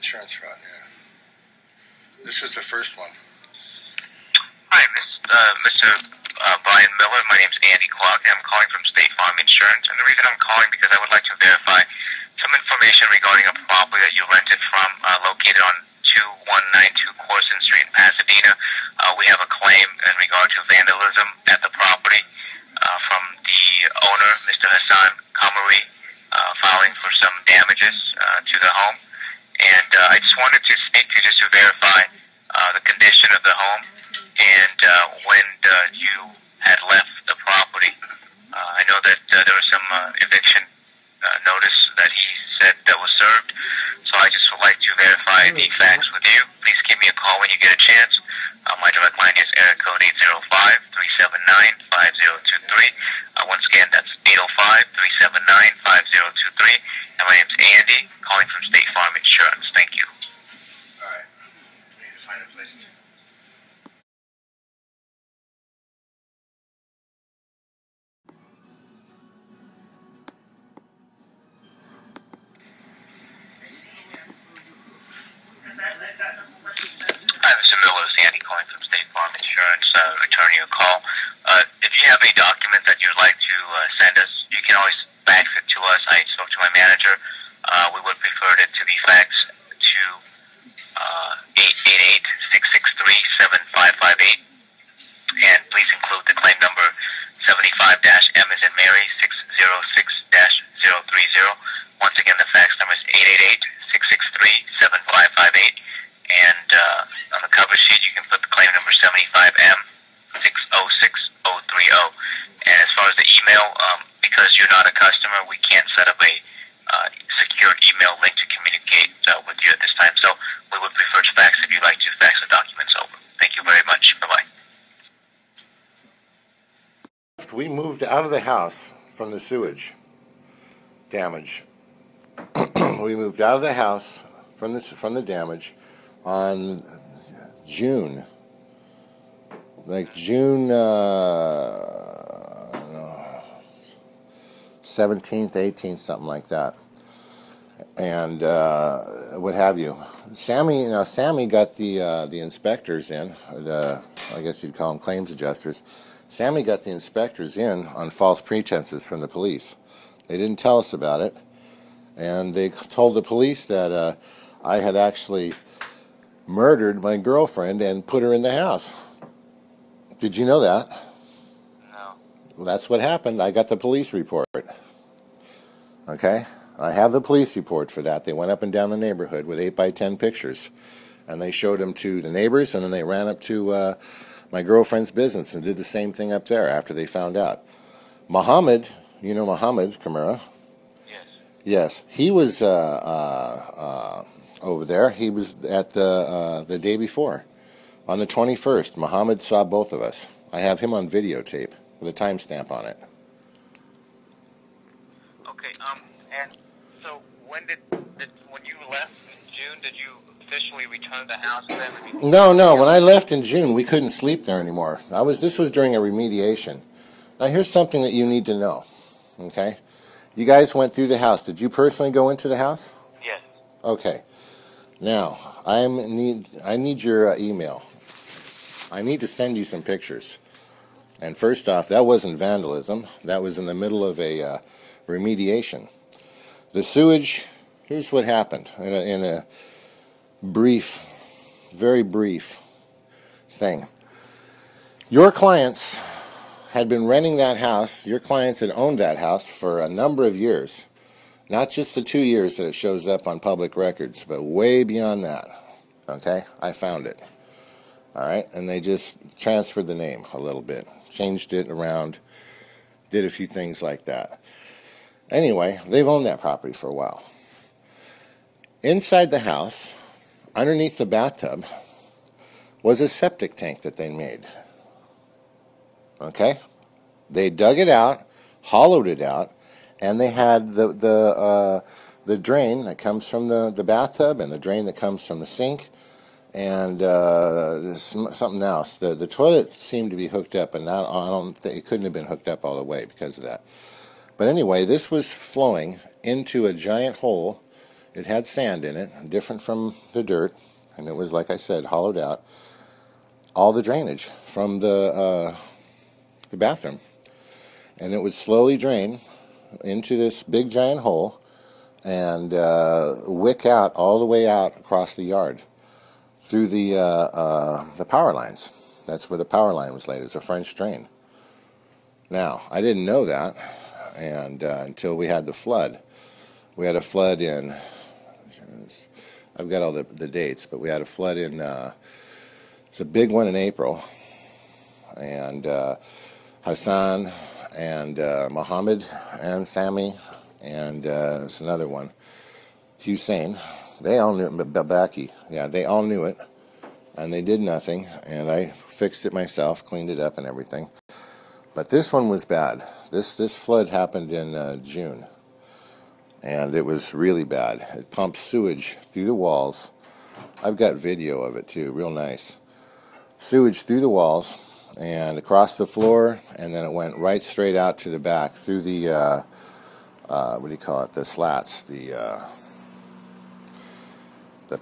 insurance fraud, yeah. This is the first one. Hi, Mr. Brian Miller. My name's Andy Clark, and I'm calling from State Farm Insurance. And the reason I'm calling because I would like to verify some information regarding a property that you rented from, located on 2192 Corson Street in Pasadena. We have a claim in regard to vandalism at the property from the owner, Mr. Hassan Kamari, filing for some damages to the home. And I just wanted to speak to you just to verify the condition of the home and when you had left the property. I know that there was some eviction notice that he said that was served, so I just would like to verify the facts with you. Please give me a call when you get a chance. My direct line is area code 805-379-5023. Once again, that's 805-379-5023. And my name's Andy, calling from State Farm Insurance. Thank you. All right. We need to find a place to... Hi, Mr. Miller. It's Andy calling from State Farm Insurance, returning your call. If you have any documents that you'd like to send us, you can always fax it to us. I spoke to my manager. We would prefer it to be faxed to 888-663-7558. And please include the claim number 75-M as in Mary 606-030. Once again, the fax number is 888-663-7558. And on the cover sheet, you can put the claim number 75M 606030. And as far as the email, because you're not a customer, we can't set up a secured email link to communicate with you at this time. So we would prefer to fax if you'd like to fax the documents over. Thank you very much. Bye-bye. We moved out of the house from the sewage damage. We moved out of the house from the damage on June 17th, 18th, something like that, and what have you. Sammy got the inspectors in, I guess you'd call them claims adjusters. Sammy got the inspectors in on false pretenses from the police. They didn't tell us about it, and they told the police that I had actually murdered my girlfriend and put her in the house. Did you know that? No. Well, that's what happened. I got the police report. Okay? I have the police report for that. They went up and down the neighborhood with 8x10 pictures. And they showed them to the neighbors, and then they ran up to my girlfriend's business and did the same thing up there after they found out. Muhammad, you know Muhammad Kamara? Yes. Yes. He was over there. He was at the day before. On the 21st, Muhammad saw both of us. I have him on videotape with a timestamp on it. Okay, and so when you left in June, did you officially return to the house then? No. When I left in June, we couldn't sleep there anymore. This was during a remediation. Now, here's something that you need to know, okay? You guys went through the house. Did you personally go into the house? Yes. Okay. Now, I need your email. I need to send you some pictures. And first off, that wasn't vandalism. That was in the middle of a remediation. The sewage, here's what happened in a brief, very brief thing. Your clients had been renting that house. Your clients had owned that house for a number of years. Not just the 2 years that it shows up on public records, but way beyond that. Okay? I found it. All right? And they just transferred the name a little bit. Changed it around. Did a few things like that. Anyway, they've owned that property for a while. Inside the house, underneath the bathtub, was a septic tank that they made. Okay? They dug it out, hollowed it out, and they had the drain that comes from the bathtub and the drain that comes from the sink and something else. The toilet seemed to be hooked up, and I don't think it couldn't have been hooked up all the way because of that. But anyway, this was flowing into a giant hole It had sand in it, different from the dirt, and it was, like I said, hollowed out. All the drainage from the bathroom, and it would slowly drain into this big giant hole and wick out all the way out across the yard through the power lines. That's where the power line was laid. It's a French drain. Now, I didn't know that, and until we had the flood. We had a flood in, I've got all the dates, but we had a flood in, it's a big one in April, and Hassan and Mohammed and Insscammi, and it's another one, Hussein. They all knew it, Babaki. Yeah, they all knew it, and they did nothing, and I fixed it myself, cleaned it up and everything. But this one was bad. This flood happened in June, and it was really bad. It pumped sewage through the walls. I've got video of it too, real nice. Sewage through the walls and across the floor, and then it went right straight out to the back through the, what do you call it, the slats, the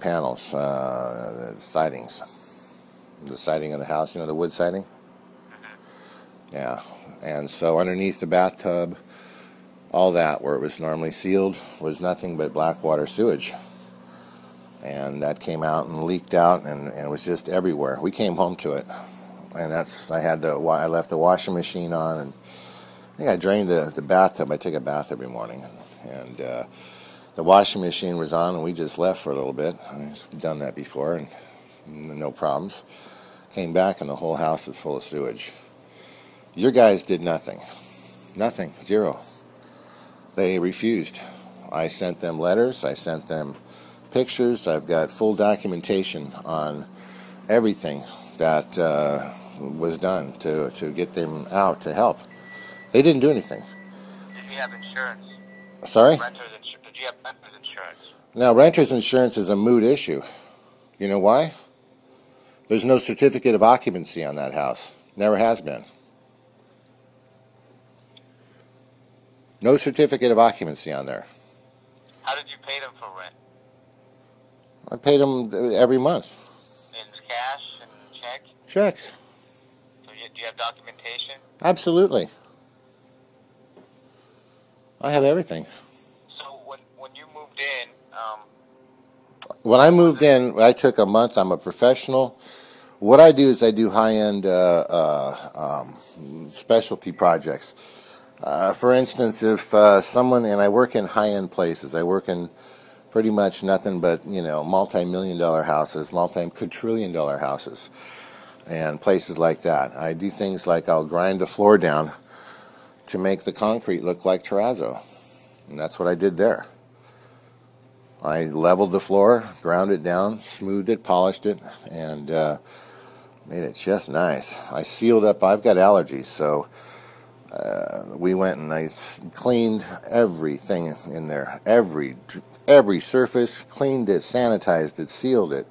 panels, the sidings. The siding of the house, you know, the wood siding? Yeah, and so underneath the bathtub, all that where it was normally sealed was nothing but black water sewage. And that came out and leaked out, and it was just everywhere. We came home to it, and I left the washing machine on, and I think I drained the bathtub. I take a bath every morning, and the washing machine was on, and we just left for a little bit. I've done that before, and no problems. Came back, and the whole house is full of sewage. Your guys did nothing. Nothing. Zero. They refused. I sent them letters. I sent them pictures. I've got full documentation on everything that was done to get them out to help. They didn't do anything. Did you have insurance? Sorry? Did you have renter's insurance? Now, renter's insurance is a moot issue. You know why? There's no certificate of occupancy on that house. Never has been. No certificate of occupancy on there. How did you pay them for rent? I paid them every month. In cash and check? Checks. So do you have documentation? Absolutely. I have everything. So when you moved in, When I moved in, I took a month. I'm a professional. What I do is I do high-end specialty projects. For instance, if someone, and I work in high-end places, I work in pretty much nothing but, you know, multi-million-dollar houses, multi-quadrillion-dollar houses, and places like that. I do things like I'll grind the floor down to make the concrete look like terrazzo, and that's what I did there. I leveled the floor, ground it down, smoothed it, polished it, and made it just nice. I sealed up. I've got allergies, so we went and I cleaned everything in there, every surface, cleaned it, sanitized it, sealed it,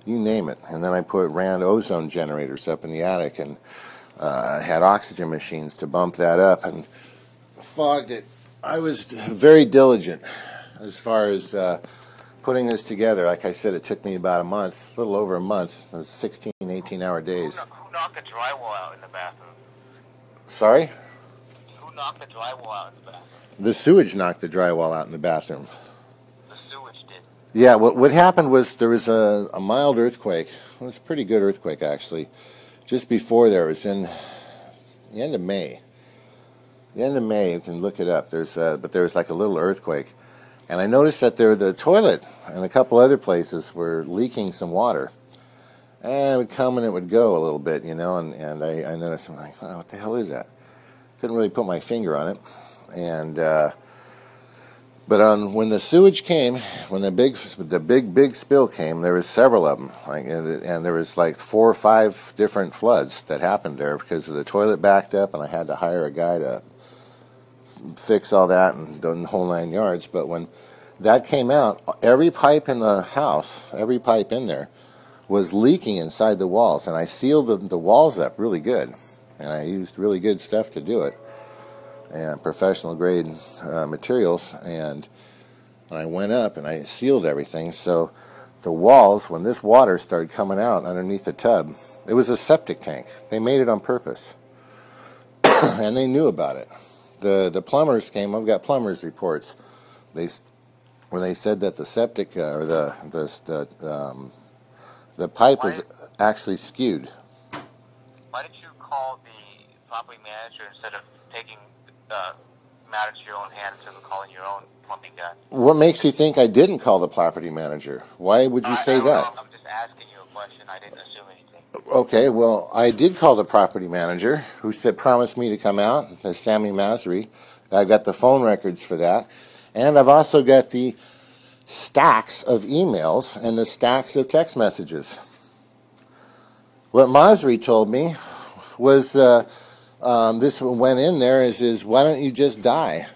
you name it. And then I ran ozone generators up in the attic, and had oxygen machines to bump that up, and fogged it. I was very diligent as far as putting this together. Like I said, it took me about a month, a little over a month. It was 16, 18-hour days. who knocked the drywall out in the bathroom? Sorry? Who knocked the drywall out in the bathroom? The sewage knocked the drywall out in the bathroom. The sewage did. Yeah, what happened was there was a mild earthquake. It was a pretty good earthquake, actually. Just before there, it was in the end of May. The end of May, you can look it up. But there was like a little earthquake. And I noticed that the toilet and a couple other places were leaking some water. And it would come and it would go a little bit, you know, and I noticed, I'm like, oh, what the hell is that? Couldn't really put my finger on it. And but when the sewage came, when the big spill came, there was several of them, and there was like 4 or 5 different floods that happened there because the toilet backed up, and I had to hire a guy to fix all that and the whole 9 yards. But when that came out, every pipe in the house, every pipe in there, was leaking inside the walls, and I sealed the walls up really good, and I used really good stuff to do it, and professional grade materials, and And I went up and I sealed everything. So the walls, when this water started coming out underneath the tub, it was a septic tank. They made it on purpose. And they knew about it. The plumbers came. I've got plumbers reports. Where they said that the septic or the pipe was actually skewed. Why did you call the property manager instead of taking matters to your own hands and calling your own plumbing guy? What makes you think I didn't call the property manager? Why would you say that? I'm just asking you a question. I didn't assume anything. Okay, well, I did call the property manager, who promised me to come out, Insscammi Masri. I've got the phone records for that. And I've also got the stacks of emails and the stacks of text messages. What Masri told me was, this went in there, is why don't you just die?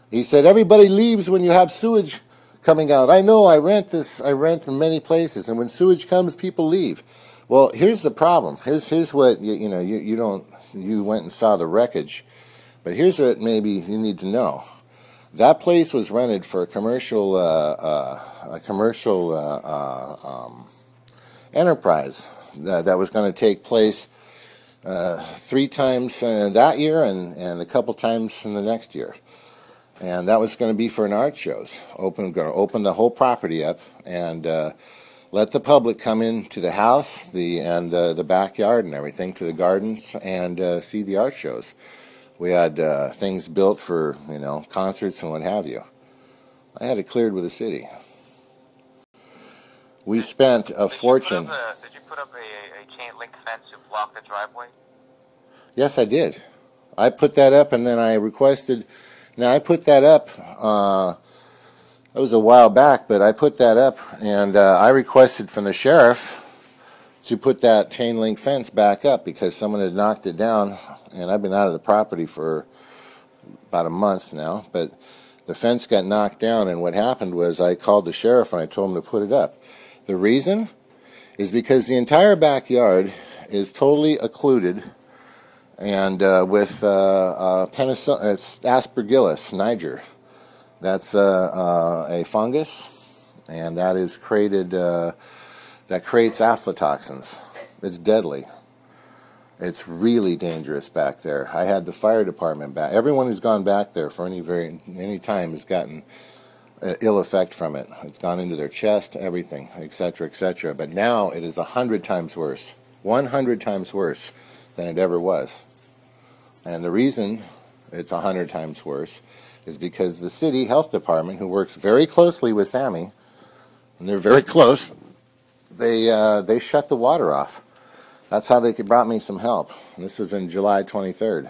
He said, everybody leaves when you have sewage coming out. I know, I rent in many places, and when sewage comes, people leave. Well, here's the problem. Here's what, you went and saw the wreckage, but here's what maybe you need to know. That place was rented for a commercial enterprise that was going to take place 3 times that year and a couple times in the next year. And that was going to be for an art shows. Going to open the whole property up and let the public come into the house, the backyard and everything, to the gardens and see the art shows. We had things built for, concerts and what have you. I had it cleared with the city. We spent a fortune. Did you put up a chain link fence to block the driveway? Yes, I did. I put that up, and then I requested. Now, I put that up. That was a while back, but I put that up, and I requested from the sheriff to put that chain link fence back up because someone had knocked it down, and I've been out of the property for about a month now, but the fence got knocked down, and what happened was I called the sheriff and I told him to put it up. The reason is because the entire backyard is totally occluded and with penicillin, it's Aspergillus niger. That's a fungus, and that is created. That creates aflatoxins. It's deadly. It's really dangerous back there. I had the fire department back. Everyone who's gone back there for any time has gotten ill effect from it. It's gone into their chest, everything, etc., etc. But now it is 100 times worse. 100 times worse than it ever was. And the reason it's 100 times worse is because the city health department, who works very closely with Sammy, and they're very close, they shut the water off. That's how they brought me some help. And this was in July 23rd.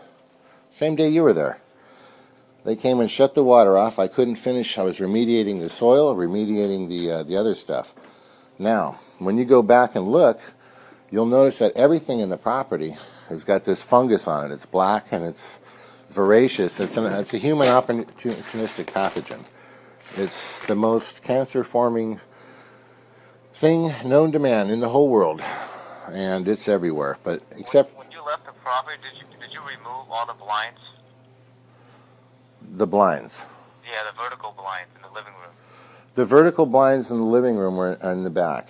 Same day you were there. They came and shut the water off. I couldn't finish. I was remediating the soil, remediating the other stuff. Now, when you go back and look, you'll notice that everything in the property has got this fungus on it. It's black and it's voracious. It's a human opportunistic pathogen. It's the most cancer-forming thing known to man in the whole world, and it's everywhere. But except when you left the property, did you remove all the blinds? The blinds. Yeah, the vertical blinds in the living room. The vertical blinds in the living room were in the back.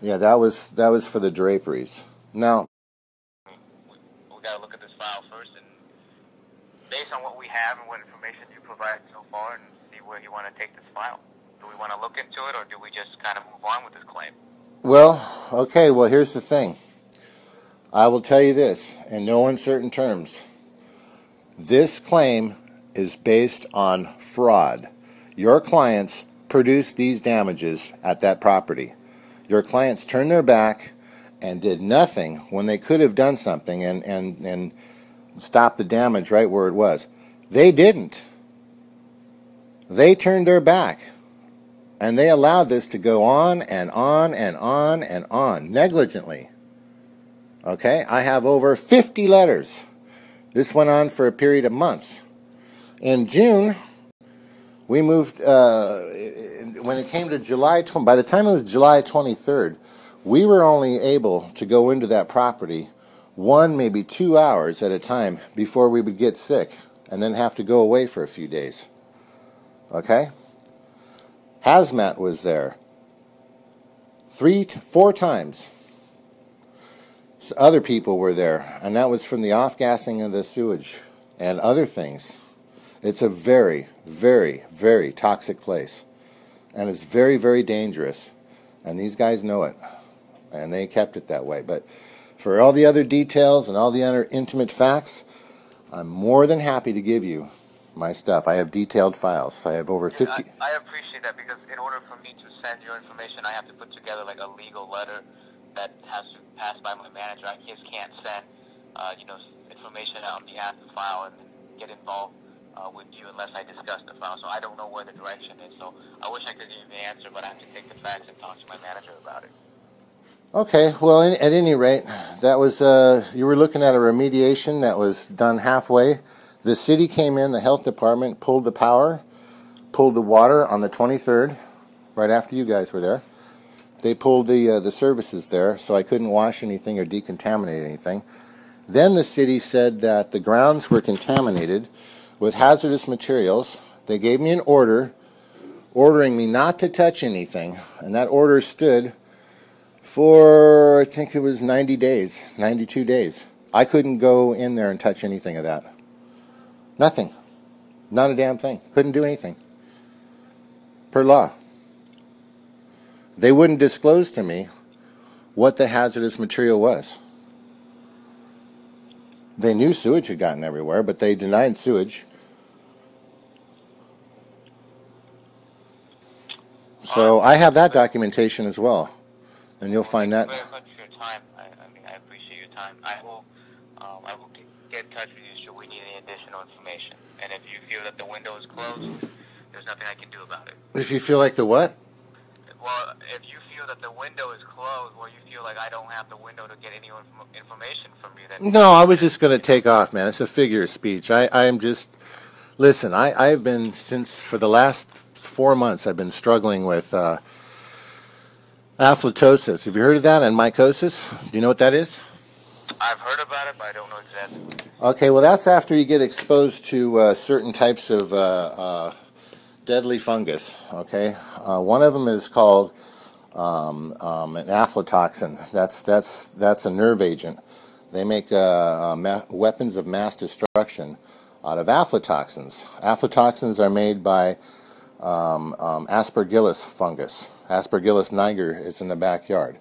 Yeah, that was for the draperies. Now, we got to look at this file first, and based on what we have and what information you provided so far, and see where you want to take this file. Do we want to look into it, or do we just kind of move on with this claim? Well, okay, well, here's the thing. I will tell you this, in no uncertain terms. This claim is based on fraud. Your clients produced these damages at that property. Your clients turned their back and did nothing when they could have done something and stopped the damage right where it was. They didn't. They turned their back. And they allowed this to go on and on and on and on, negligently. Okay? I have over 50 letters. This went on for a period of months. In June, we moved, when it came to July, by the time it was July 23rd, we were only able to go into that property 1, maybe 2 hours at a time before we would get sick and then have to go away for a few days. Okay? Hazmat was there 4 times. So other people were there, and that was from the off-gassing of the sewage and other things. It's a very, very, very toxic place, and it's very, very dangerous, and these guys know it, and they kept it that way. But for all the other details and all the other intimate facts, I'm more than happy to give you my stuff. I have detailed files. I have over 50. I appreciate that, because in order for me to send your information, I have to put together like a legal letter that has to pass by my manager. I just can't send, information out on behalf of the file and get involved with you unless I discuss the file. So I don't know where the direction is. So I wish I could give you the answer, but I have to take the facts and talk to my manager about it. Okay, well, at any rate, that was, you were looking at a remediation that was done halfway. The city came in, the health department pulled the power, pulled the water on the 23rd, right after you guys were there. They pulled the services there, so I couldn't wash anything or decontaminate anything. Then the city said that the grounds were contaminated with hazardous materials. They gave me an order ordering me not to touch anything, and that order stood for, I think it was 90 days, 92 days. I couldn't go in there and touch anything of that. Nothing. Not a damn thing. Couldn't do anything. Per law. They wouldn't disclose to me what the hazardous material was. They knew sewage had gotten everywhere, but they denied sewage. So I have that documentation as well, and you'll find that. Thank you very much for your time. I appreciate your time. I will get in touch with you should we need any additional information. And if you feel that the window is closed, there's nothing I can do about it. If you feel like the what? Well, if you feel that the window is closed, or you feel like I don't have the window to get any information from you, then... No, I was just going to take off, man. It's a figure of speech. I am just... Listen, I've been, for the last 4 months, I've been struggling with aflatosis. Have you heard of that? And mycosis? Do you know what that is? I've heard about it, but I don't know exactly. Okay, well, that's after you get exposed to certain types of deadly fungus, okay? One of them is called an aflatoxin. That's a nerve agent. They make weapons of mass destruction out of aflatoxins. Aflatoxins are made by Aspergillus fungus. Aspergillus niger is in the backyard.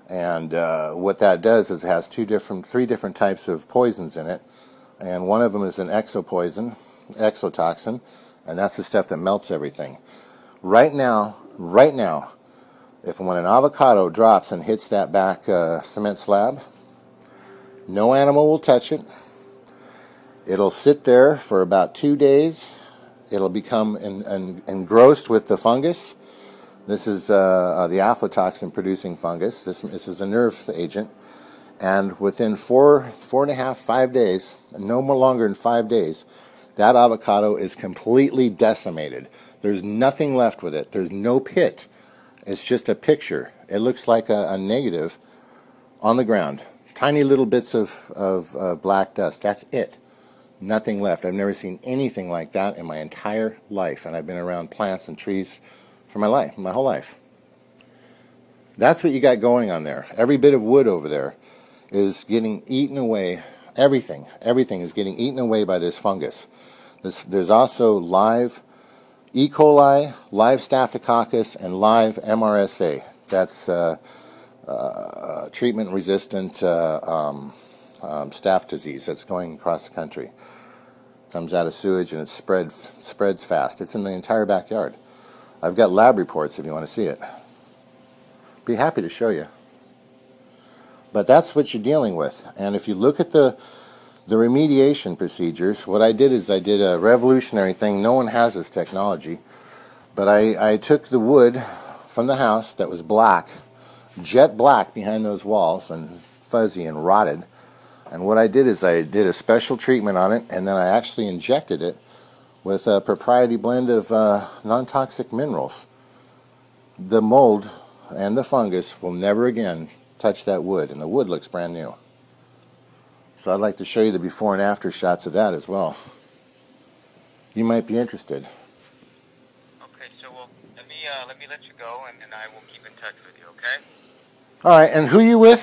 And what that does is it has 3 different types of poisons in it. And one of them is an exotoxin, and that's the stuff that melts everything. Right now, when an avocado drops and hits that back cement slab, no animal will touch it. It'll sit there for about 2 days. It'll become engrossed with the fungus. This is the aflatoxin-producing fungus. This is a nerve agent. And within 4.5, 5 days, no more longer than 5 days, that avocado is completely decimated. There's nothing left with it. There's no pit. It's just a picture. It looks like a negative on the ground. Tiny little bits of black dust. That's it. Nothing left. I've never seen anything like that in my entire life. And I've been around plants and trees for my whole life. That's what you got going on there. Every bit of wood over there is getting eaten away. Everything is getting eaten away by this fungus. There's also live E. coli, live staphylococcus, and live MRSA. That's treatment-resistant staph disease that's going across the country. Comes out of sewage and it spreads fast. It's in the entire backyard. I've got lab reports if you want to see it. Be happy to show you. But that's what you're dealing with. And if you look at the remediation procedures, what I did is I did a revolutionary thing. No one has this technology. But I took the wood from the house that was black, jet black behind those walls and fuzzy and rotted. And what I did is I did a special treatment on it, and then I actually injected it with a proprietary blend of non-toxic minerals. The mold and the fungus will never again touch that wood, and the wood looks brand new. So I'd like to show you the before and after shots of that as well. You might be interested. let me let you go, and I will keep in touch with you. Okay? All right. And who you with?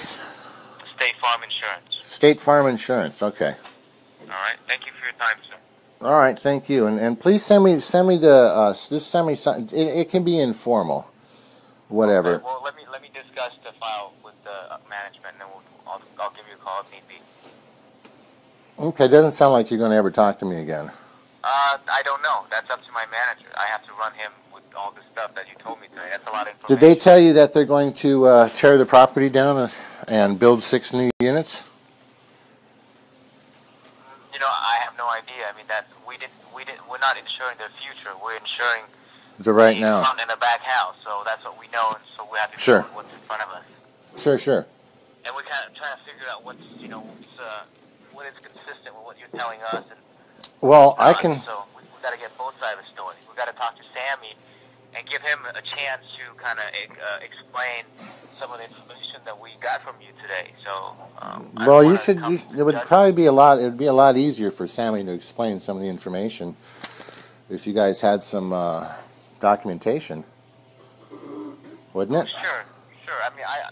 State Farm Insurance. State Farm Insurance. Okay. All right. Thank you for your time, sir. All right. Thank you. And please send me the just send me something. It can be informal. Whatever. Okay. Well, let me discuss the file with the management, and then I'll give you a call if need be. Okay. Doesn't sound like you're going to ever talk to me again. I don't know. That's up to my manager. I have to run him with all the stuff that you told me today. That's a lot of information. Did they tell you that they're going to tear the property down and build 6 new units? You know, I have no idea. I mean, we're not insuring their future. We're insuring The right the now. front and the back house. So that's what we know, and so we have to Sure. deal with what's in front of us. Sure. And we're kind of trying to figure out what is consistent with what you're telling us and Well, I done. can. So we got to get both sides of the story. We got to talk to Sammy and give him a chance to kind of explain some of the information that we got from you today. So, Well, you should. It would probably be a lot. It would be a lot easier for Sammy to explain some of the information if you guys had some documentation, wouldn't it? Sure. I mean, I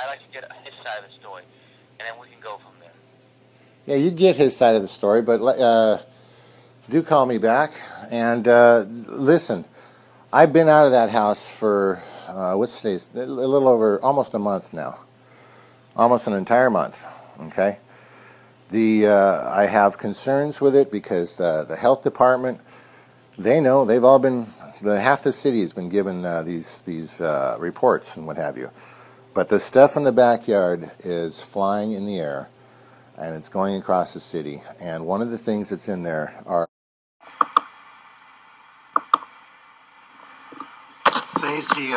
like to get his side of the story, and then we can go from there. Yeah, you get his side of the story, but do call me back and listen. I've been out of that house for what's today's a little over almost a month now, almost an entire month. Okay, I have concerns with it because the health department, they know they've all been half the city has been given these reports and what have you, but the stuff in the backyard is flying in the air and it's going across the city. And one of the things that's in there are today's the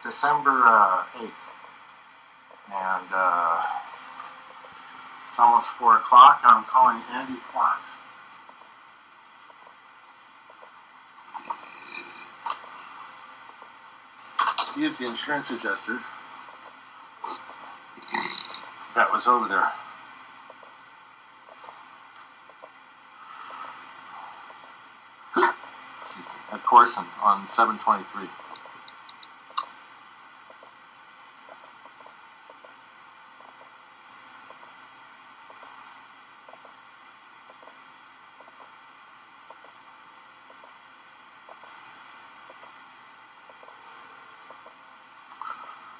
December 8th, and it's almost 4 o'clock. I'm calling Andy Clark. He is the insurance adjuster that was over there. At Corson on 723.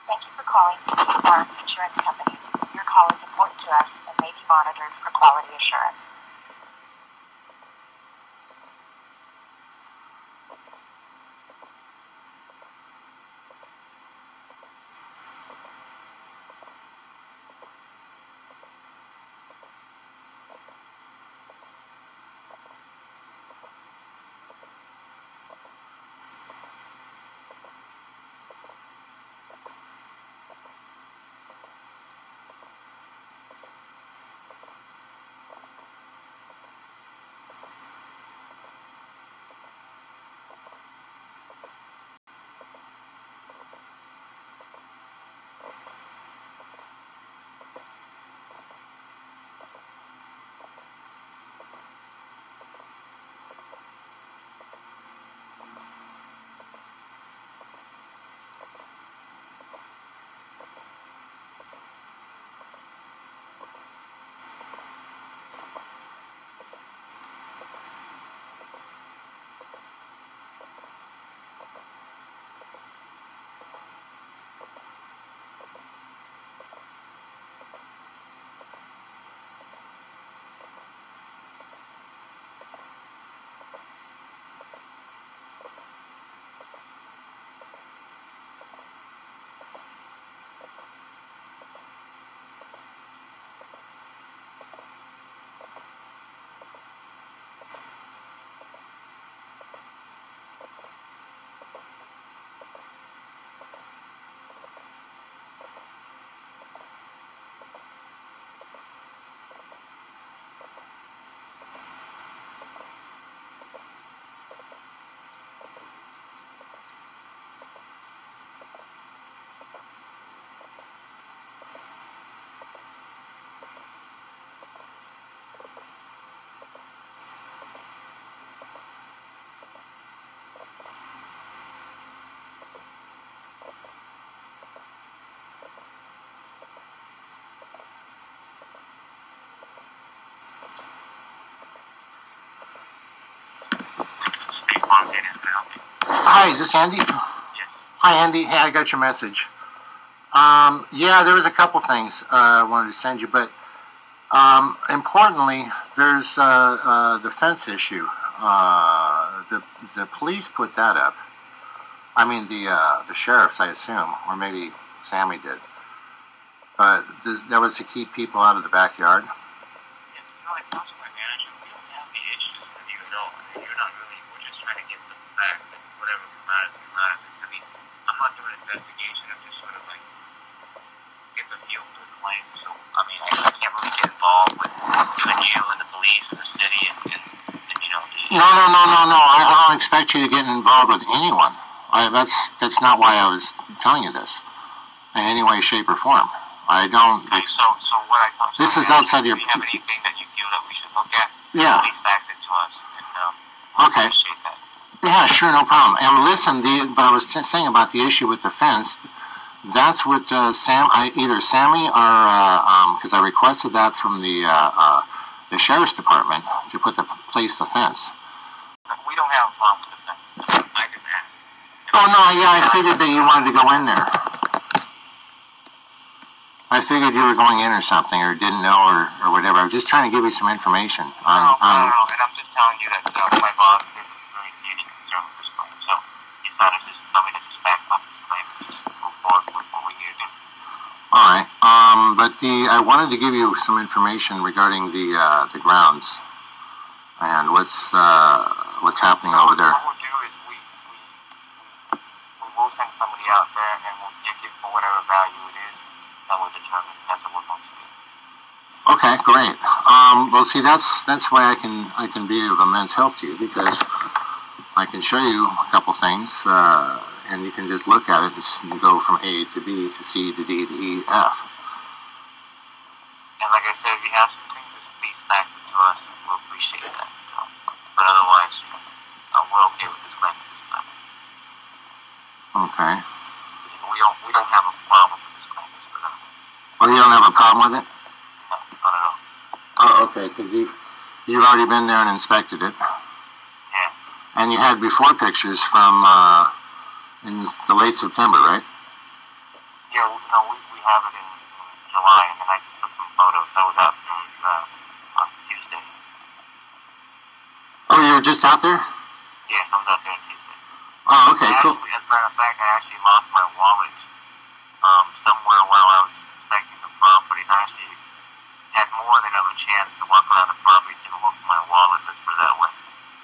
Thank you for calling State Farm Insurance Company. Your call is important to us and may be monitored for quality assurance. State Farm. It is now. Hi, is this Andy? Yes. Hi, Andy. Hey, I got your message. Yeah, there was a couple things I wanted to send you, but importantly, there's the fence issue. The police put that up. I mean, the sheriffs, I assume, or maybe Sammy did. But that was to keep people out of the backyard. Yes, like possible manager, we don't have the issues with you at all. You're not really, we're just trying to get the facts and whatever come out of it. I mean, I'm not doing an investigation, I'm just sort of like, get the feel for the claim. So, I mean, I can't really get involved with you and the police and the city and you know, No. I don't expect you to get involved with anyone. That's not why I was telling you this in any way, shape, or form. I don't. Okay, so what I thought. This is outside your. Do you have anything that you feel that we should look at? Yeah. Please fax it to us. And, Okay. Appreciate that. Yeah, sure, no problem. And listen, but I was saying about the issue with the fence. That's what either Sammy or because I requested that from the sheriff's department to place the fence. We don't have a problem with the fence. I didn't ask. Oh no, yeah, I figured that you wanted to go in there. I figured you were going in or something, or didn't know, or whatever. I was just trying to give you some information on. No, and I'm just telling you that my boss didn't really see any concern with this claim, so he decided to just tell me to just back up this claim and just move forward with what we need to do. All right, but I wanted to give you some information regarding the grounds and what's happening over there. What we'll do is we will send somebody out there and we'll take it for whatever value it is that we'll determine. That's what we're going to do. Okay, great. Well, see, that's why I can be of immense help to you, because I can show you a couple things, and you can just look at it and go from A to B to C to D to E, F. And like I said, if you have some things, just please fax it to us, and we'll appreciate that. But otherwise, we're okay with this claim at this time. Okay. We don't have a problem with this claim. Well, you don't have a problem with it? No, not at all. Oh, okay, because you've already been there and inspected it. Yeah. And you had before pictures from in the late September, right? Yeah, we have it in July, and then I took some photos. That was out on Tuesday. Oh, you were just out there? Yeah, I was out there on Tuesday. Oh, okay, cool. As a matter of fact, I actually lost my wallet somewhere while I was inspecting the property. I actually had more than enough chance to walk around the property to look for my wallet. Let's put it that way.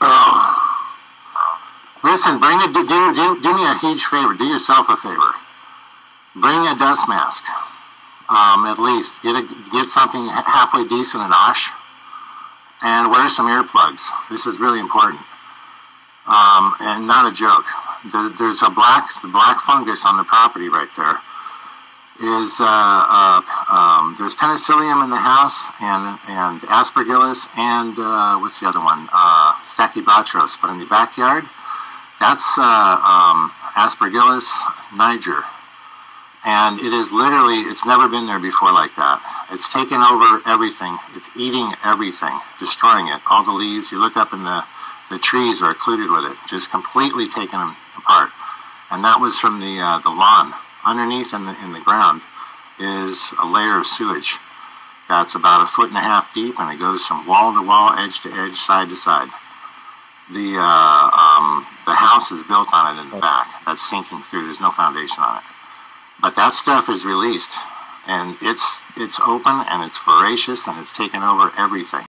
Oh. Listen, do me a huge favor. Do yourself a favor. Bring a dust mask. At least get something halfway decent and OSH, and wear some earplugs. This is really important, and not a joke. There's the black fungus on the property right there. There's penicillium in the house, and aspergillus, and what's the other one? Stachybotrys. But in the backyard, that's aspergillus niger. And it is literally, it's never been there before like that. It's taken over everything. It's eating everything, destroying it. All the leaves, you look up and the trees are occluded with it, just completely taken them apart. And that was from the lawn. Underneath in the ground is a layer of sewage that's about 1.5 feet deep, and it goes from wall to wall, edge to edge, side to side. The house is built on it in the back. That's sinking through. There's no foundation on it. But that stuff is released, and it's open, and it's voracious, and it's taken over everything.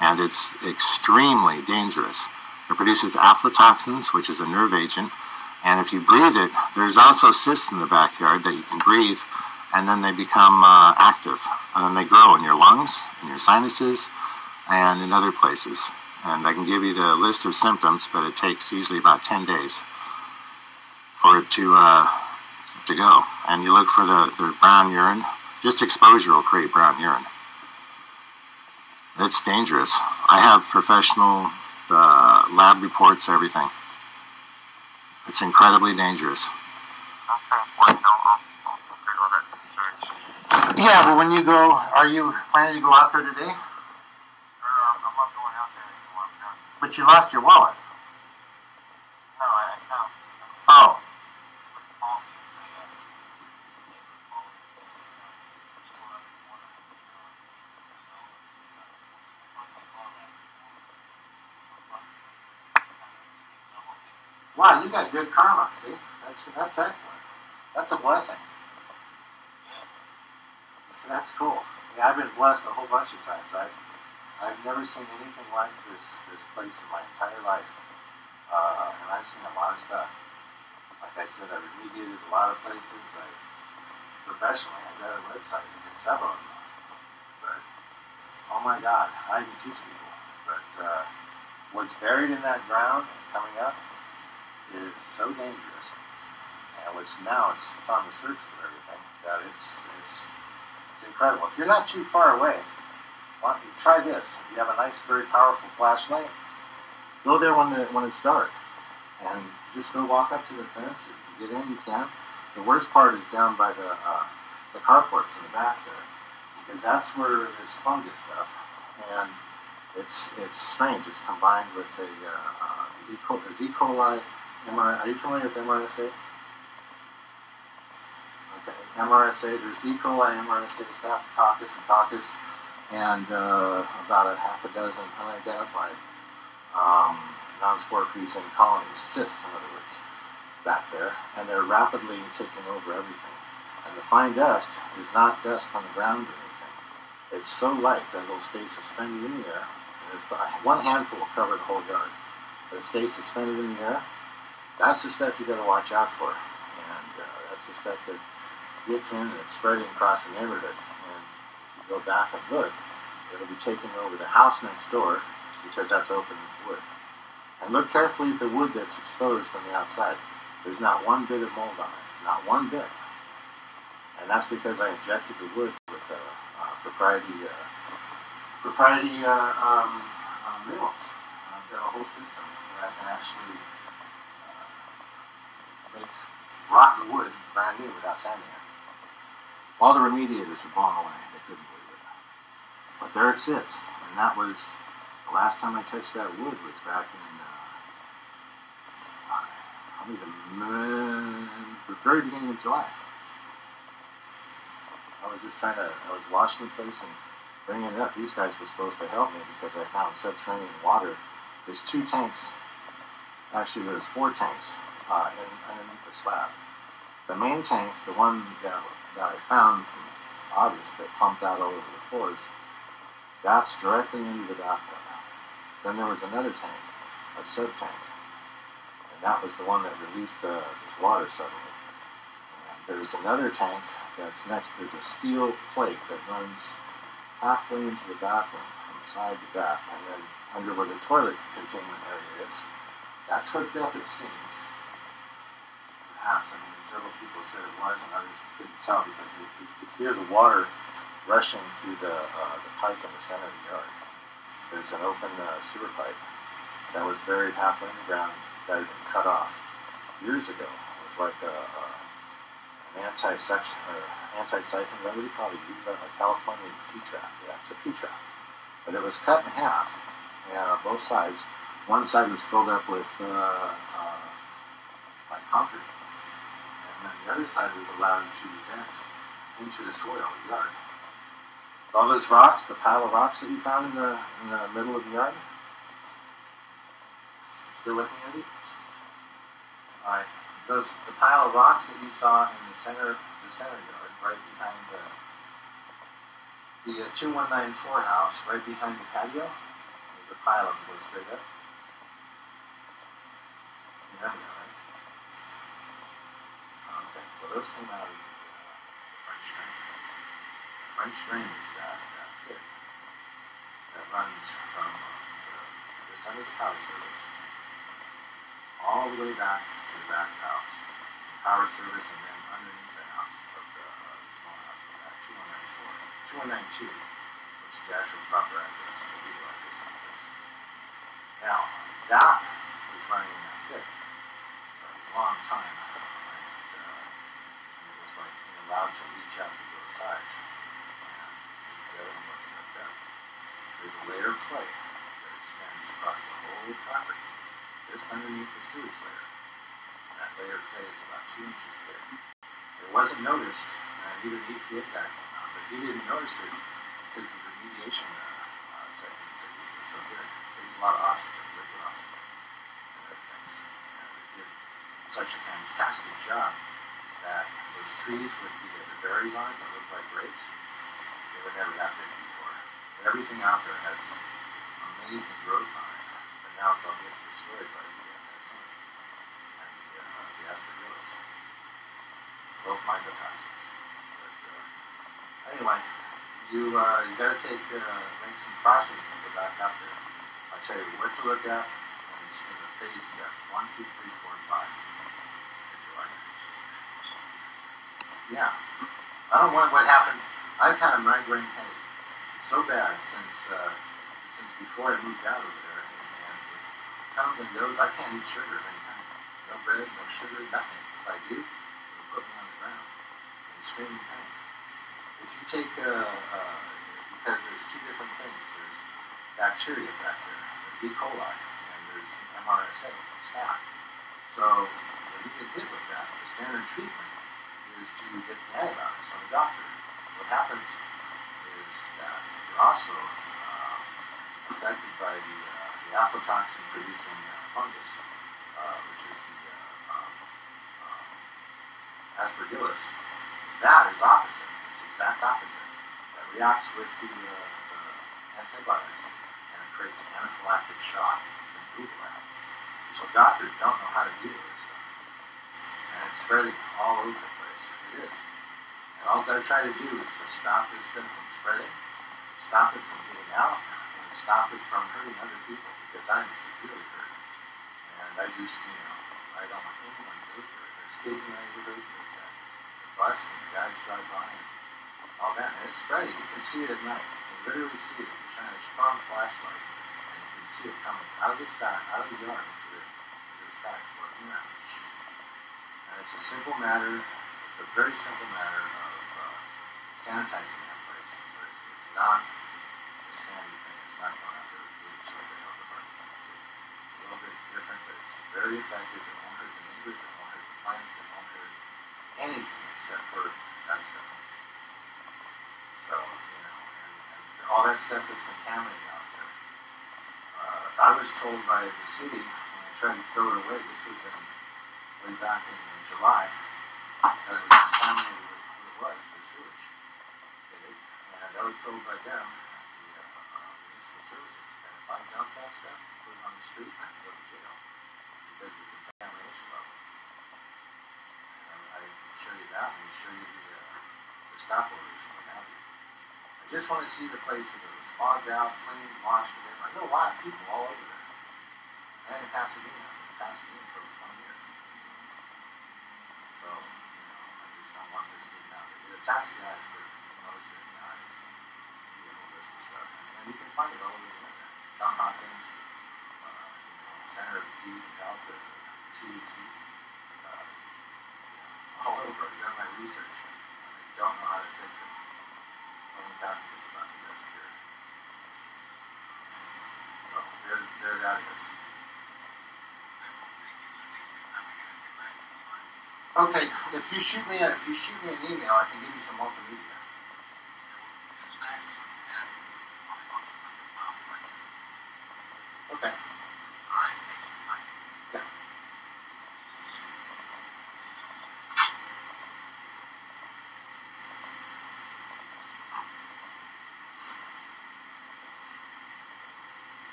And it's extremely dangerous. It produces aflatoxins, which is a nerve agent, and if you breathe it, there's also cysts in the backyard that you can breathe, and then they become active. And then they grow in your lungs, in your sinuses, and in other places. And I can give you the list of symptoms, but it takes usually about 10 days for it to go. And you look for the brown urine. Just exposure will create brown urine. It's dangerous. I have professional lab reports, everything. It's incredibly dangerous. Okay, well, I'll figure all that research. Yeah, but when you go, are you planning to go out there today? I'm not going out there anymore. But you lost your wallet. Wow, you got good karma. See, that's excellent. That's a blessing. That's cool. Yeah, I've been blessed a whole bunch of times. I've never seen anything like this place in my entire life, and I've seen a lot of stuff. Like I said, I remediated a lot of places. Professionally, I got a website and did several of them. But oh my God, I can teach people. But what's buried in that ground and coming up is so dangerous, and which now it's on the surface of everything that it's incredible. If you're not too far away, why don't you try this? If you have a nice, very powerful flashlight, go there when it's dark, and just go walk up to the fence. If you get in, you can. The worst part is down by the carports in the back there, because that's where there's fungus stuff, and it's strange. It's combined with there's E. coli. Are you familiar with MRSA? Okay, MRSA. There's E. coli, MRSA, Staphylococcus, and coccus, and about a half a dozen unidentified non-spore producing colonies, cysts in other words, back there, and they're rapidly taking over everything. And the fine dust is not dust on the ground or anything. It's so light that it'll stay suspended in the air. And one handful will cover the whole yard, but it stays suspended in the air. That's the stuff you got to watch out for, and that's the stuff that gets in and it's spreading across the neighborhood. And if you go back and look, it'll be taking over the house next door because that's open wood. And look carefully at the wood that's exposed from the outside. There's not one bit of mold on it, not one bit. And that's because I injected the wood with propriety minerals. I've got a whole system where I can actually make rotten wood brand new without sanding it. All the remediators are blown away. They couldn't believe it. But there it sits. And that was, the last time I touched that wood was back in probably the very beginning of July. I was washing the place and bringing it up. These guys were supposed to help me because I found subterranean water. There's 2 tanks. Actually, there's 4 tanks underneath the slab. The main tank, the one that I found from August that pumped out all over the floors, that's directly into the bathtub. Then there was another tank, a sub-tank, and that was the one that released this water suddenly. And there's another tank that's next. There's a steel plate that runs halfway into the bathroom from side to back, and then under where the toilet containment area is, that's hooked up, it seems. Perhaps, I mean, several people said it was, and others couldn't tell because you could hear the water rushing through the pipe in the center of the yard. There's an open sewer pipe that was buried halfway in the ground that had been cut off years ago. It was like an anti-siphon remedy, probably used by a California P-trap. Yeah, it's a P-trap. But it was cut in half, and both sides. One side was filled up with like concrete, and then the other side was allowed to vent into the soil of the yard. All those rocks, the pile of rocks that you found in the middle of the yard. Still with me, Andy? All right. The pile of rocks that you saw in the center yard, right behind the 2194 house, right behind the patio, there's a pile of them goes straight up. You remember that, right? Okay. Well, those came out of the French drain. French drain is that pit that runs from just under the power service all the way back to the back house. The power service, and then underneath the house of the small house of that 2192, which is the actual proper address and the legal address of the place. Now, that was running in that pit for a long time, and it was like being allowed to reach out to both sides, and the other one wasn't hooked up. There's a layer of clay that extends across the whole property, just underneath the sewage layer. And that layer of clay is about 2 inches thick. It wasn't noticed, and even the EPA guy came out, but he didn't notice it because the remediation techniques that we did so good. They used a lot of oxygen, liquid oxygen, and other things. And it did such a fantastic job that those trees with the berries on it that look like grapes, they were never that big before. Everything out there has amazing growth on it, but now it's all getting destroyed by the sun and the aspergillus, both mycotoxins. But anyway, you got to make some crossings and go back out there. I'll tell you what to look at in the phase steps 1, 2, 3, 4, and 5. Yeah. I don't want what happened. I've had a migraine headache so bad since before I moved out over there, and it comes and goes. I can't eat sugar of any kind. No bread, no sugar, nothing. If I do, it'll put me on the ground in screaming pain. If you take, because there's two different things. There's bacteria back there. There's E. coli, and there's MRSA, staph. So when you get hit with that, the standard treatment is to get the antibiotics from the doctor. What happens is that you're also affected by the aflatoxin producing fungus, which is the aspergillus. That is opposite. It's the exact opposite. That reacts with the antibiotics and it creates an anaphylactic shock in Google that. So doctors don't know how to deal with this stuff. And it's spreading all over the place. It is. And all I try to do is to stop this thing from spreading, stop it from getting out, and stop it from hurting other people because I'm severely hurt. And I just, I don't want anyone to get hurt. There's kids in my neighborhood, there's the bus, and the guys drive by, and all that. And it's spreading. You can see it at night. You can literally see it. You shine a strong flashlight, and you can see it coming out of the sky, out of the yard into the sky, floating around. And it's a simple matter. It's a very simple matter of sanitizing that place. But it's not a standard thing. It's not going out there with bleach like the health department. It's a little bit different, but it's very effective. It won't hurt the neighbors. It won't hurt the plants. It won't hurt anything except for that stuff. So, and all that stuff is contaminated out there. I was told by the city when I tried to throw it away, this was way back in July, that it was contaminated with what it was, the sewage. Okay? And I was told by them, the municipal services, that if I dump that stuff and put it on the street, I can go to jail because of the contamination level. And I can show you that, and show you the stop orders and what have you. I just want to see the place that was fogged out, clean, washed, and everything. I know a lot of people all over there. And in Pasadena. For 20 years. So, I just don't want this getting out there. The tax guys for most of the guys, you know, list of stuff. And you can find it all over the internet. John Hopkins, Center of Disease and Health, the CDC, all over. I've done my research. I don't know how to fix it. Only doctors about the best here. So, there that is. Okay, if you shoot me an email, I can give you some multimedia. Okay. Yeah.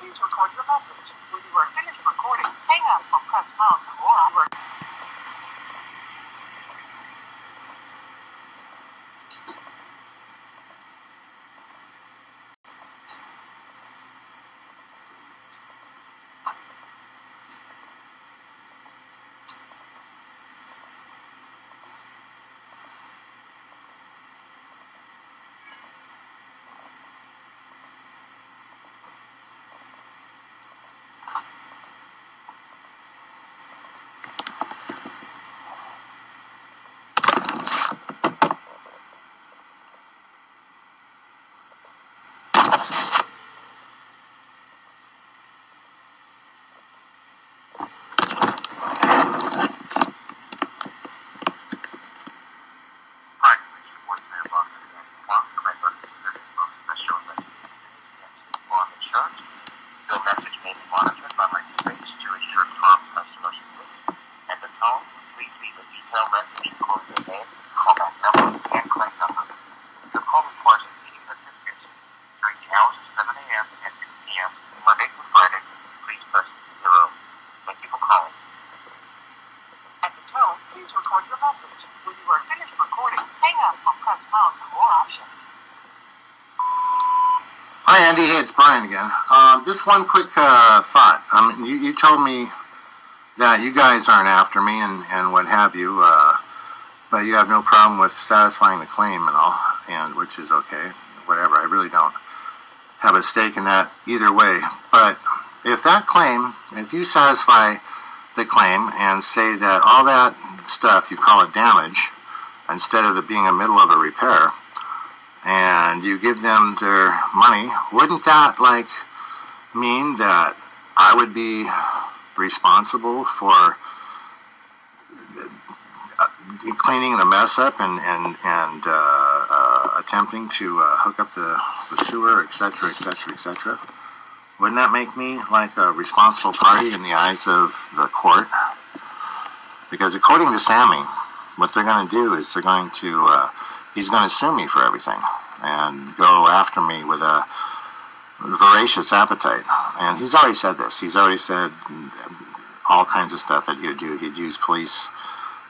please record your message. When you are finished recording, hang up or press pound or your message may be monitored by my space to ensure prompt customer service. At the tone, please leave a detailed message including your name, callback number, and claim number. Your call requires immediate assistance. During the hours of 7 a.m. and 6 p.m., Monday through Friday, please press 0. Thank you for calling. At the tone, please record your message. When you are finished recording, hang up or press pound for more options. Hi, Andy. Hey, it's Brian again. Just one quick thought. You told me that you guys aren't after me and what have you, but you have no problem with satisfying the claim and all, and which is okay. Whatever. I really don't have a stake in that either way. But if that claim, if you satisfy the claim and say that all that stuff, you call it damage, instead of it being a middle of a repair, and you give them their money, wouldn't that mean that I would be responsible for cleaning the mess up and attempting to hook up the sewer, etc., etc., etc.? Wouldn't that make me like a responsible party in the eyes of the court? Because according to Sammy, what they're going to do is they're going to he's going to sue me for everything and go after me with a voracious appetite. And he's already said this. He's already said all kinds of stuff that he would do. He'd use police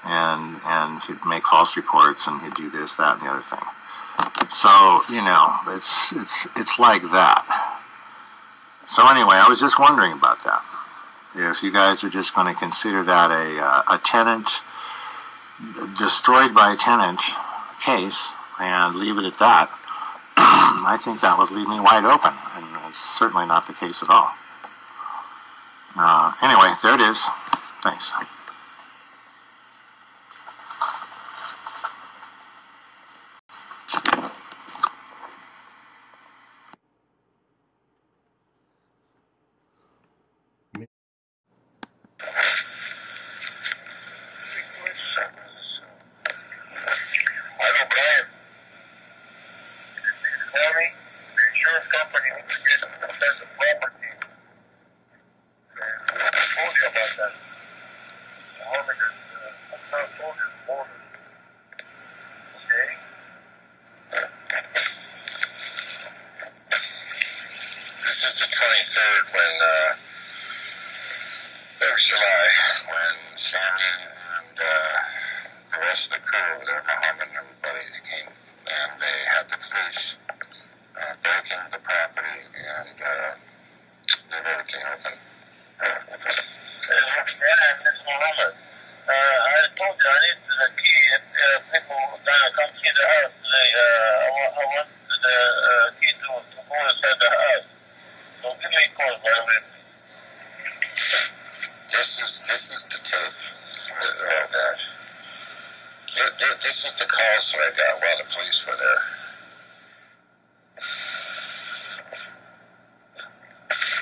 and he'd make false reports and he'd do this, that, and the other thing. So, it's like that. So anyway, I was just wondering about that. If you guys are just going to consider that a tenant, destroyed by a tenant case and leave it at that, I think that would leave me wide open, and it's certainly not the case at all. Anyway, there it is. Thanks. Hello, Brian. Tell me, the insurance company wants to get assess the property. I told you about that. How many? I told you more. Okay. This is the 23rd when it was July when Sammy and the rest of the crew over there, Muhammad and everybody, they came and they had the police break into the property and leave everything open. Yeah, this is Muhammad. I told you I need the key if people gonna come see the house. I want the key to go inside the house. So give me a call right away. This is the tape. Oh God. This is the calls that I got while the police were there.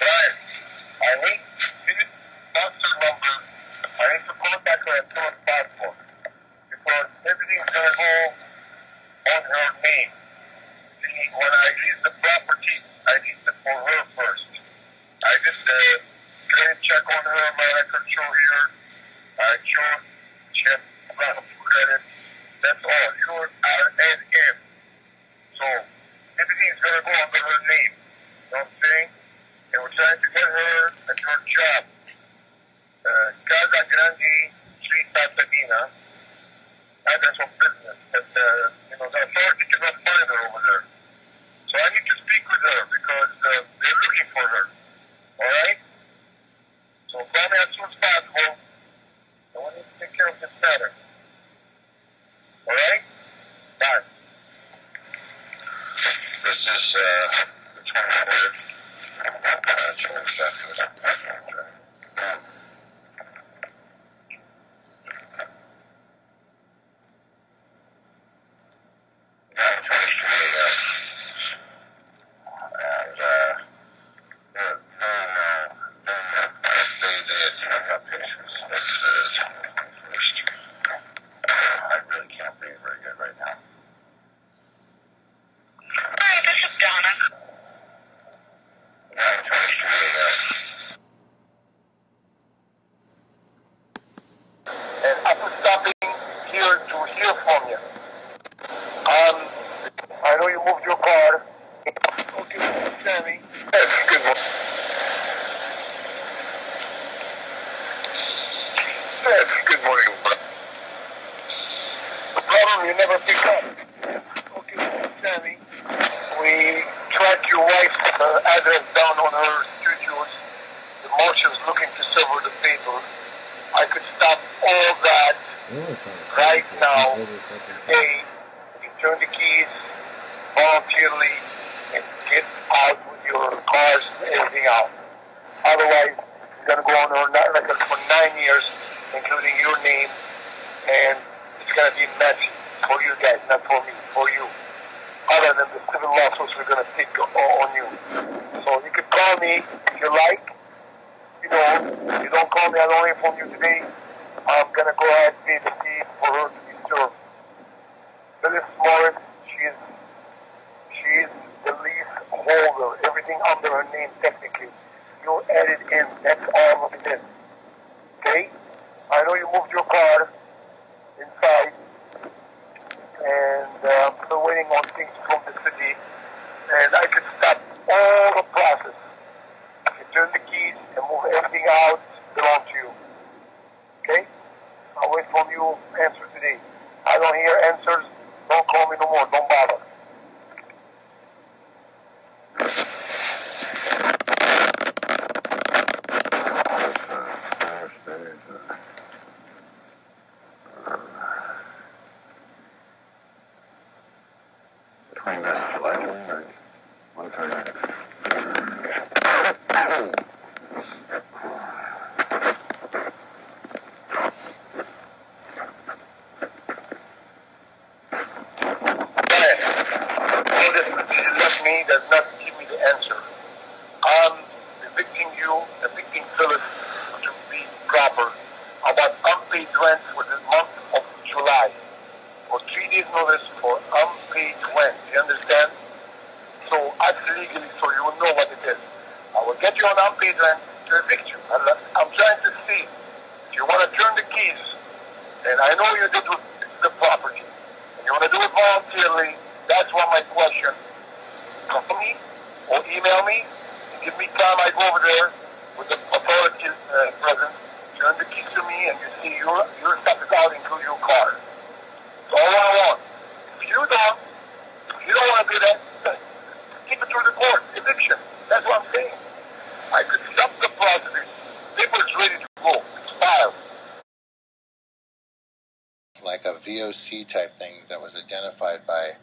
Right. I need doctor number. I need to contact her as soon as possible because everything's gonna go on her name. See, when I lease the property, I lease it for her first. I did the credit check on her, my record show here. I showed she had a lot of credit. That's all. Sure, and him. So everything's gonna go under her name. You know what I'm saying? And when trying to get her at her job. Casa Grande Street, Pasadena. Address of business. But, the authority cannot find her over there. So I need to speak with her because they're looking for her. All right? So call me as soon as possible. I want you to take care of this matter. All right? Bye. This is the 23rd. That's exactly what I'm 9:23 a.m. And they got pictures. That's first. I really can't breathe very good right now. Hi, this is Donna. 9:23 a.m. And I was stopping here to hear from you. I know you moved your car. Okay, Sammy. Yes, good morning. Yes, good morning. The problem you never pick up. Okay, Sammy. We tracked your wife's address down on her studios. The marshal's looking to serve her the paper. I could stop all that right now. Hey, you turn the keys voluntarily and get out with your cars and everything out. Otherwise, it's going to go on our record for 9 years, including your name, and it's going to be messy for you guys, not for me, for you. Other than the civil lawsuits we're going to take on you. So you can call me if you like. If you don't call me, I don't hear from you today. I'm going to go ahead and pay the fee for her to be served. Phyllis Morris, she's the lease holder. Everything under her name technically. You add it in. That's all of it is. Okay? I know you moved your car inside. And I'm still waiting on things from the city. And I could stop all the process. You turn the keys and move everything out, belong to you. Okay? I'll wait from you answer today. I don't hear answers. Don't call me no more. Don't bother. Thursday. 29th, July 29th. 1:39. All this that she left me does not give me the answer. I'm evicting Phyllis to be proper, about unpaid rent for the month of July. For 3 days notice for unpaid rent. You understand? So act legally so you will know what it is. I will get you on unpaid rent to evict you. I'm trying to see if you want to turn the keys, and I know you did with the property, and you want to do it voluntarily. That's one of my questions. Call me or email me. Give me time. I go over there with the authorities present. Turn the keys to me, and you see your stuff is out, including your car. That's all I want. If you don't want to do that, keep it through the court. Eviction. That's what I'm saying. I could stop the process. Paper's ready to go. It's filed. Like a VOC type thing that was identified by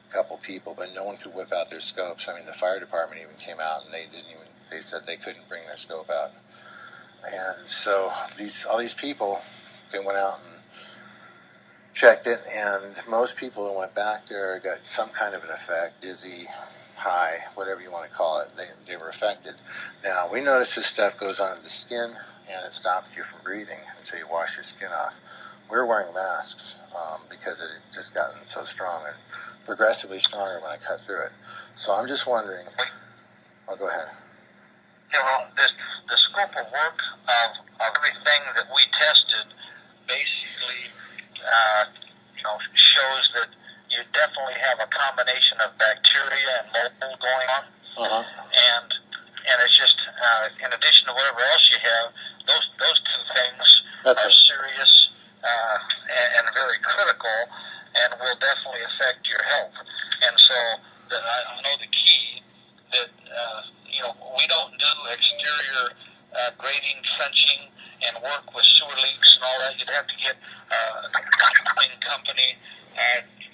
a couple people, but no one could whip out their scopes. I mean, the fire department even came out and they said they couldn't bring their scope out. And so all these people, they went out and checked it, and most people who went back there got some kind of an effect, dizzy, high, whatever you want to call it. They were affected. Now, we notice this stuff goes on the skin, and it stops you from breathing until you wash your skin off. We're wearing masks because it had just gotten so strong and progressively stronger when I cut through it. So I'm just wondering. Oh, go ahead. Yeah, well, the scope of work of everything that we tested basically, shows that you definitely have a combination of bacteria and mold going on. Uh-huh. And addition to whatever else you have, those two things are serious and very critical, and will definitely affect your health. And so, I know the key that we don't do exterior grading, trenching, and work with sewer leaks and all that. You'd have to get a company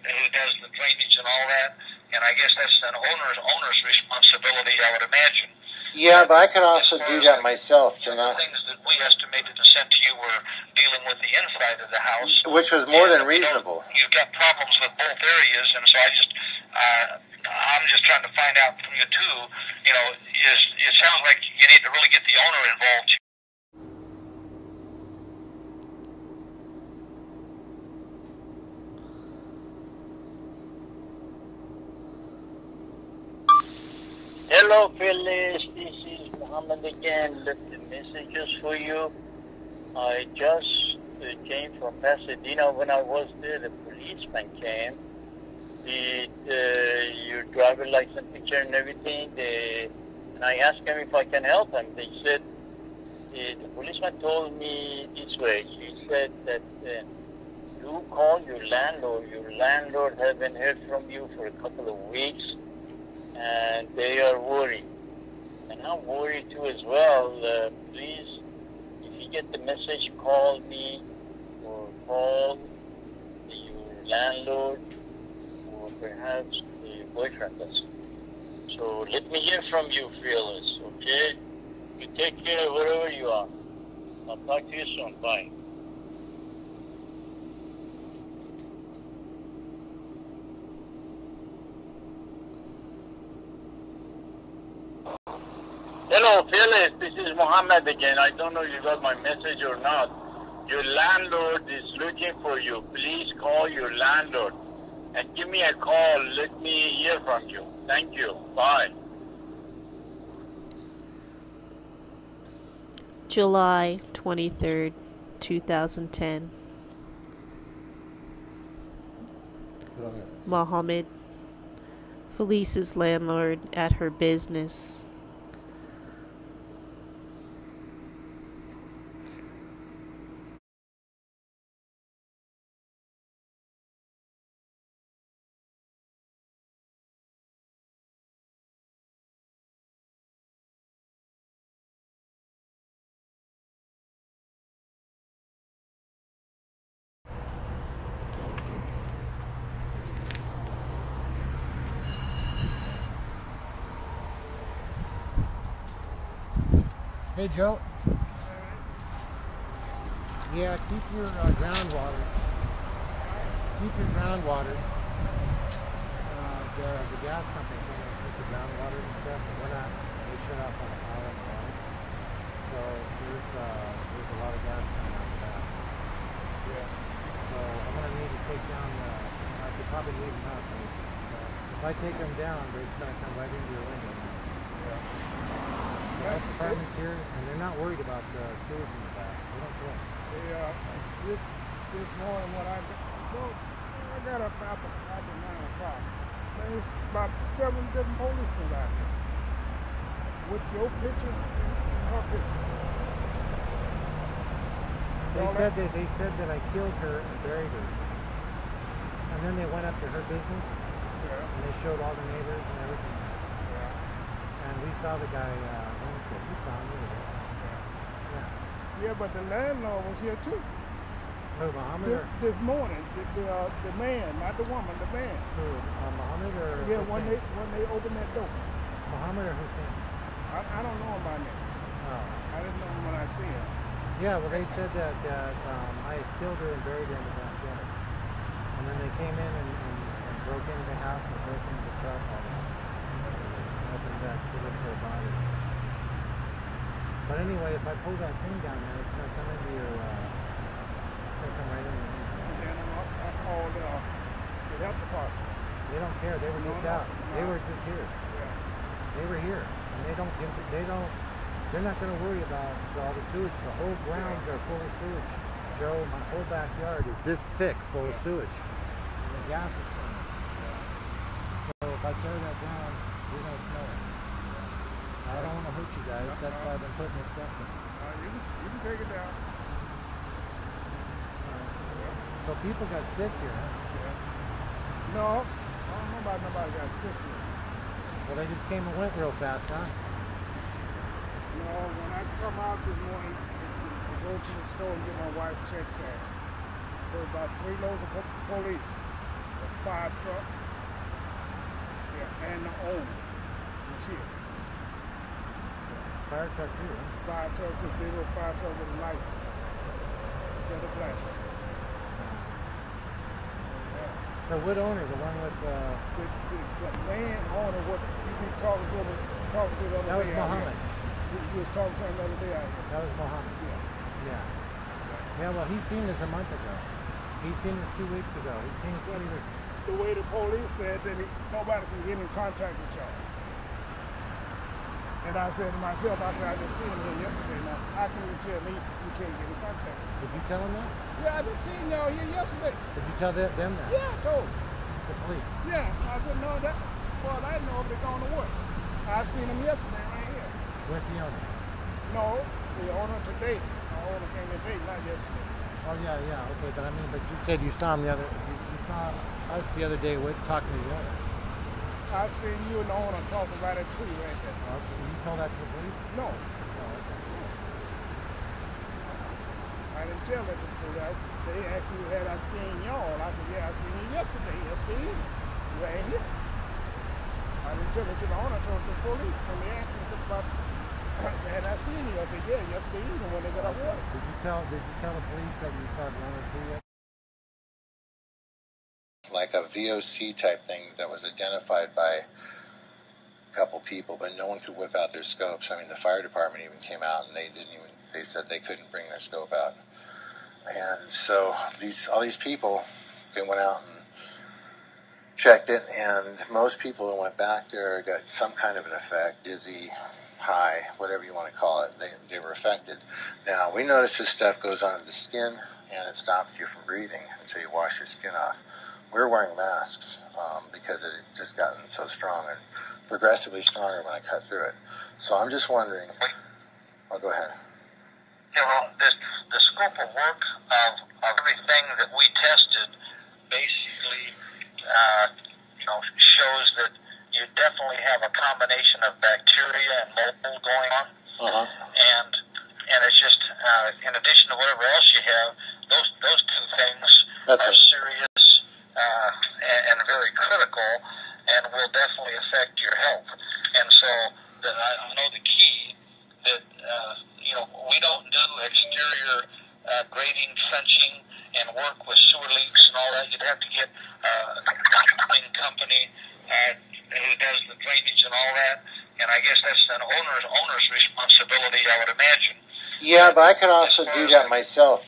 who does the drainage and all that. And I guess that's an owner's responsibility, I would imagine. Yeah, but I could also do that myself. The things that we estimated and sent to you were dealing with the inside of the house, which was more than reasonable. You've got problems with both areas, and so I'm just trying to find out from you too. It sounds like you need to really get the owner involved. Hello, Phyllis. This is Muhammad again. Left the messages for you. I just came from Pasadena. When I was there, the policeman came. Your driver license picture and everything. And I asked him if I can help him. They said, the policeman told me this way. He said that you call your landlord. Your landlord haven't heard from you for a couple of weeks, and they are worried. And I'm worried too as well. Please, if you get the message, call me or call your landlord or perhaps your boyfriend does. So let me hear from you, Phyllis, okay? You take care wherever you are. I'll talk to you soon. Bye. Hello, Phyllis. This is Muhammad again. I don't know if you got my message or not. Your landlord is looking for you. Please call your landlord and give me a call. Let me hear from you. Thank you. Bye. July 23rd, 2010. Mohammed, Felice's landlord at her business. Hey, Joe. Yeah, keep your groundwater. Keep your groundwater. The gas company told me to keep the groundwater and stuff, but we're not. They shut off on the power in the morning. So there's a lot of gas coming out of that. Yeah. So I'm gonna need to take down. I could probably leave them up. If I take them down, they're just gonna come right into your window. Yeah. The health department's here, and they're not worried about the sewage in the back. They don't care. This morning when I got up after 9 o'clock, there's about 7 different policemen out there with your picture and her picture. They said that I killed her and buried her, and then they went up to her business, and they showed all the neighbors and everything. And we saw the guy Wednesday. We saw him over there. Yeah, but the landlord was here too. Who, Muhammad? This morning, the man, not the woman, the man. Who, Muhammad or yeah, Hussein? when they opened that door. Muhammad or Hussein? I don't know him by name. Oh. I didn't know him when I see him. Yeah, well, they said that I had killed her and buried her in the backyard. And then they came in and broke into the house and broke into the truck. And opened that to look for a body. But anyway, if I pull that thing down there, it's going to come into your, it's going to come right in the And I called the health department. They don't care. They were just out. They were just here. Yeah. They were here. And they're not going to worry about all the sewage. The whole grounds are full of sewage. Joe, my whole backyard is this thick full of sewage. And the gas is coming. So if I tear that down, you're going to smell it. I I don't want to hurt you guys. That's why I've been putting this stuff in. You can take it down. So people got sick here, huh? Yeah. No, I don't know about nobody got sick here. Well, they just came and went real fast, huh? No, when I come out this morning to go to the store and get my wife's check cash, there were about 3 loads of police, a fire truck, and the owner was here. Fire truck too, huh? Fire truck, this big old fire truck with a light. Instead of flashing. So what owner? The one with the land owner, what you be talking to the other day. That was Muhammad. You was talking to him the other day out here. That was Muhammad. Yeah. Yeah, well, he's seen this a month ago. He's seen this 2 weeks ago. He's seen it 3 weeks ago. The way the police said that nobody can get in contact with y'all. And I said to myself, I just seen him here yesterday. Now, how can you tell me you can't get in contact with him? Did you tell him that? Yeah, I just seen y'all here yesterday. Did you tell them that? Yeah, I told the police? Yeah, I didn't know that. Well, I didn't know if they're going to work. I seen him yesterday right here. With the owner? No, the owner today. The owner came today, not yesterday. Oh, yeah, okay, but I mean, but you said you saw him you saw us the other day talking to the owner. I seen you and the owner talking by that tree right there. Okay, you told that to the police? No. Oh, okay. I didn't tell it to the police. They actually had I seen y'all. I said, yeah, I seen you yesterday evening. Right here. I didn't tell it to the owner, I told it to the police. When they asked me about had I seen you, I said, yeah, yesterday evening when they got out water. Did you tell the police that you saw the owner too yet? Like a VOC type thing that was identified by a couple people, but no one could whip out their scopes. I mean, the fire department even came out and they said they couldn't bring their scope out. And so all these people, they went out and checked it, and most people who went back there got some kind of an effect, dizzy, high, whatever you want to call it. They were affected. Now, we notice this stuff goes onto the skin, and it stops you from breathing until you wash your skin off. We're wearing masks because it had just gotten so strong and progressively stronger when I cut through it. So I'm just wondering. Oh, go ahead. Yeah, well, the scope of work of everything that we tested basically, shows that you definitely have a combination of bacteria and mold going on. And it's just, in addition to whatever else you have, those two things are serious and very critical and will definitely affect your health. And so I know the key that, we don't do exterior grading, trenching, and work with sewer leaks and all that. You'd have to get a company who does the drainage and all that. And I guess that's an owner's responsibility, I would imagine. Yeah, but I could also do that myself.